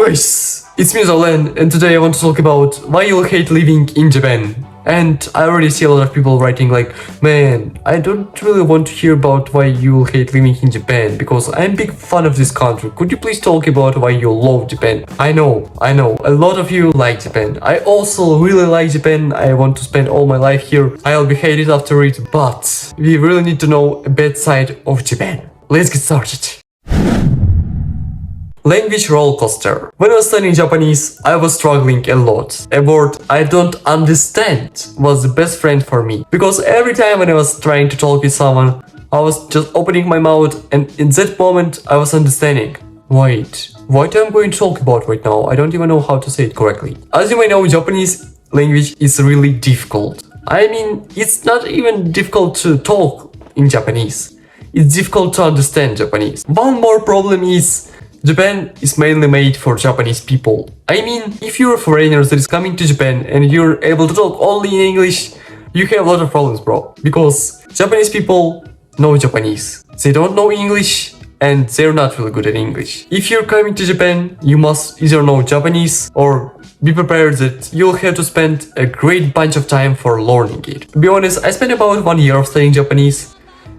boys! It's me, Nazaru Lan, and today I want to talk about why you'll hate living in Japan. And I already see a lot of people writing like, man, I don't really want to hear about why you'll hate living in Japan, because I'm a big fan of this country. Could you please talk about why you love Japan? I know, a lot of you like Japan. I also really like Japan. I want to spend all my life here. I'll be hated after it, but we really need to know a bad side of Japan. Let's get started. Language rollercoaster. When I was studying Japanese, I was struggling a lot. A word I don't understand was the best friend for me. Because every time when I was trying to talk with someone, I was just opening my mouth, and in that moment I was understanding. Wait, what am I going to talk about right now? I don't even know how to say it correctly. As you may know, Japanese language is really difficult. I mean, it's not even difficult to talk in Japanese. It's difficult to understand Japanese. One more problem is Japan is mainly made for Japanese people. I mean, if you're a foreigner that is coming to Japan and you're able to talk only in English, you have a lot of problems, bro. Because Japanese people know Japanese. They don't know English and they're not really good at English. If you're coming to Japan, you must either know Japanese or be prepared that you'll have to spend a great bunch of time for learning it. To be honest, I spent about 1 year of studying Japanese.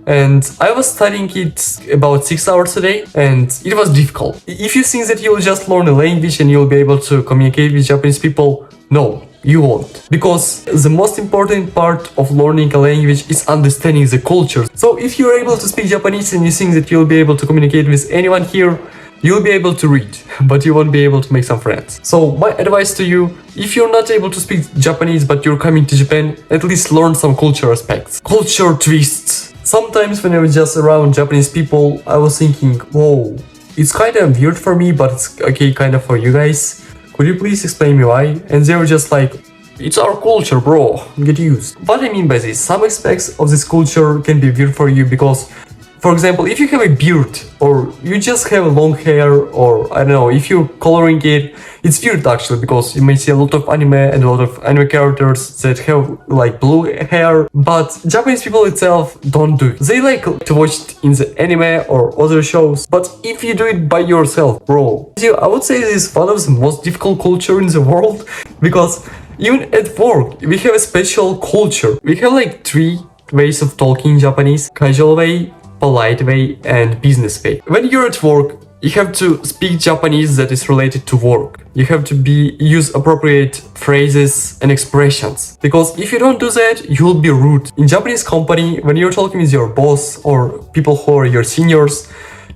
And I was studying it about 6 hours a day, and it was difficult. If you think that you'll just learn a language and you'll be able to communicate with Japanese people, no, you won't. Because the most important part of learning a language is understanding the culture. So if you're able to speak Japanese and you think that you'll be able to communicate with anyone here, you'll be able to read, but you won't be able to make some friends. So my advice to you, if you're not able to speak Japanese but you're coming to Japan, at least learn some culture aspects. Culture twists. Sometimes when I was just around Japanese people, I was thinking, whoa, it's kind of weird for me, but it's okay kind of for you guys. Could you please explain me why? And they were just like, it's our culture, bro, get used. What I mean by this, some aspects of this culture can be weird for you because, for example, if you have a beard or you just have long hair, or I don't know, if you're coloring it, it's weird actually because you may see a lot of anime and a lot of anime characters that have like blue hair, but Japanese people itself don't do it. They like to watch it in the anime or other shows, but if you do it by yourself, bro, I would say this is one of the most difficult culture in the world because even at work, we have a special culture. We have like 3 ways of talking Japanese: casual way, polite way, and business way. When you're at work, you have to speak Japanese that is related to work. You have to use appropriate phrases and expressions. Because if you don't do that, you'll be rude. In Japanese company, when you're talking with your boss or people who are your seniors,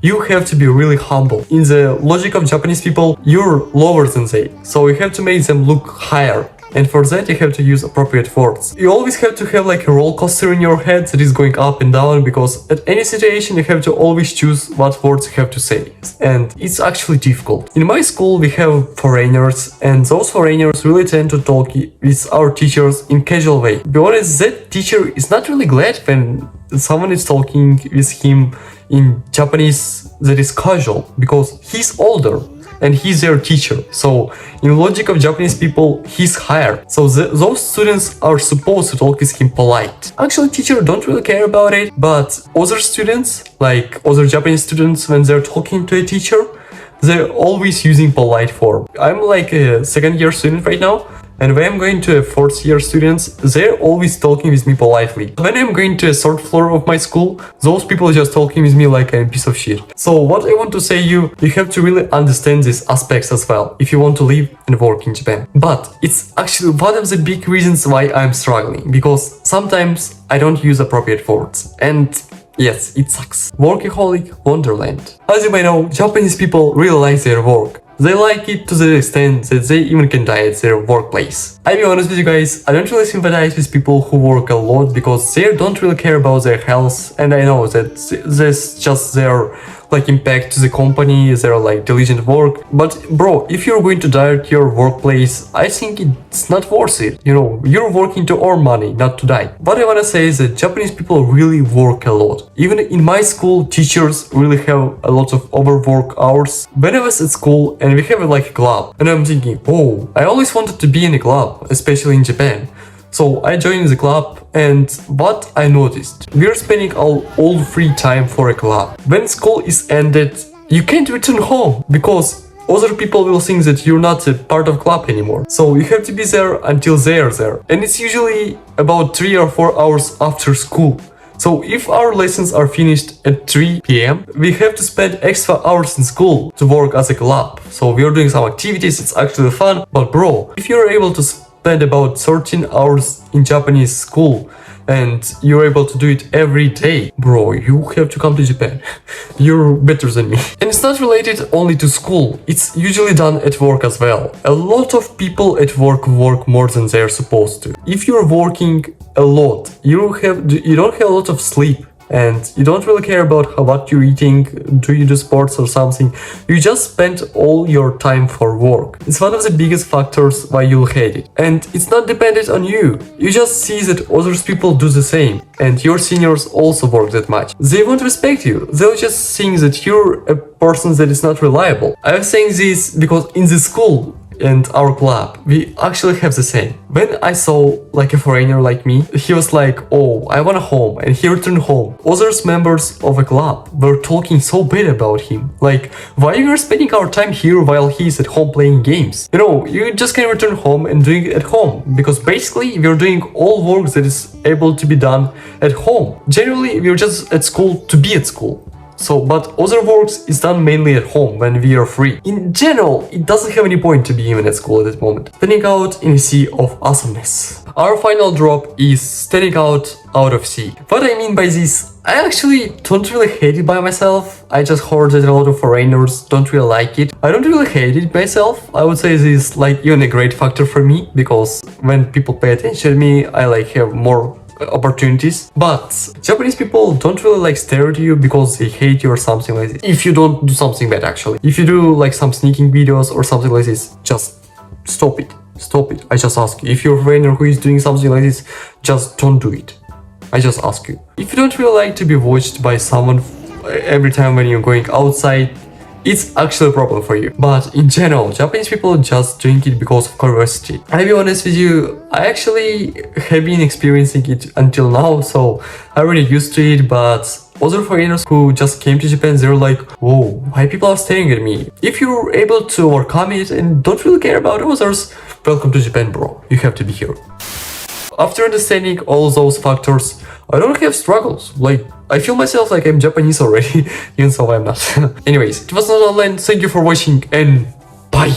you have to be really humble. In the logic of Japanese people, you're lower than they. So you have to make them look higher. And for that, you have to use appropriate words. You always have to have like a roller coaster in your head that is going up and down, because at any situation you have to always choose what words you have to say. And it's actually difficult. In my school, we have foreigners, and those foreigners really tend to talk with our teachers in casual way. To be honest, that teacher is not really glad when someone is talking with him in Japanese that is casual, because he's older and he's their teacher. So in logic of Japanese people, he's higher. So those students are supposed to talk with him polite. Actually, teachers don't really care about it, but other students, like other Japanese students, when they're talking to a teacher, they're always using polite form. I'm like a 2nd year student right now, and when I'm going to a 4th year students, they're always talking with me politely. When I'm going to a 3rd floor of my school, those people are just talking with me like a piece of shit. So what I want to say you have to really understand these aspects as well if you want to live and work in Japan. But it's actually one of the big reasons why I'm struggling, because sometimes I don't use appropriate words. And yes, it sucks. Workaholic Wonderland. As you may know, Japanese people really like their work. They like it to the extent that they even can die at their workplace. I'll be honest with you guys, I don't really sympathize with people who work a lot because they don't really care about their health, and I know that this just their like impact to the company, their like diligent work. But bro, if you're going to die at your workplace, I think it's not worth it. You know, you're working to earn money, not to die. What I wanna say is that Japanese people really work a lot. Even in my school, teachers really have a lot of overwork hours. When I was at school and we have like a club, and I'm thinking, oh, I always wanted to be in a club, especially in Japan. So I joined the club, and what I noticed, we're spending all free time for a club. When school is ended, you can't return home because other people will think that you're not a part of club anymore. So you have to be there until they are there. And it's usually about 3 or 4 hours after school. So if our lessons are finished at 3 p.m., we have to spend extra hours in school to work as a club. So we are doing some activities, it's actually fun. But bro, if you're able to spend about 13 hours in Japanese school and you're able to do it every day, bro, you have to come to Japan. You're better than me. And it's not related only to school, it's usually done at work as well. A lot of people at work more than they're supposed to. If you're working a lot, you don't have a lot of sleep, and you don't really care about what you're eating, do you do sports or something, you just spend all your time for work. It's one of the biggest factors why you'll hate it. And it's not dependent on you, you just see that other people do the same, and your seniors also work that much. They won't respect you, they'll just think that you're a person that is not reliable. I'm saying this because in the school and our club, we actually have the same. When I saw like a foreigner like me, he was like, oh, I want a home, and he returned home. Other members of a club were talking so bad about him. Like, why are you spending our time here while he's at home playing games? You know, you just can return home and doing it at home, because basically we're doing all work that is able to be done at home. Generally, we're just at school to be at school. So, but other works is done mainly at home when we are free. In general, it doesn't have any point to be even at school at that moment. Standing out in a sea of awesomeness. Our final drop is standing out of sea. What I mean by this, I actually don't really hate it by myself. I just heard that a lot of foreigners don't really like it. I don't really hate it myself. I would say this is like even a great factor for me, because when people pay attention to me, I like have more opportunities. But Japanese people don't really like stare at you because they hate you or something like this. If you don't do something bad, actually. If you do like some sneaking videos or something like this, just stop it. Stop it. I just ask you. If you're a foreigner who is doing something like this, just don't do it. I just ask you. If you don't really like to be watched by someone every time when you're going outside, it's actually a problem for you. But in general, Japanese people just drink it because of curiosity. I'll be honest with you, I actually have been experiencing it until now, so I'm already used to it, but other foreigners who just came to Japan, they're like, whoa, why people are staring at me? If you're able to overcome it and don't really care about others, welcome to Japan, bro. You have to be here. After understanding all those factors, I don't have struggles. Like, I feel myself like I'm Japanese already, even though I'm not. Anyways, it was Nazaru Lan, thank you for watching, and bye!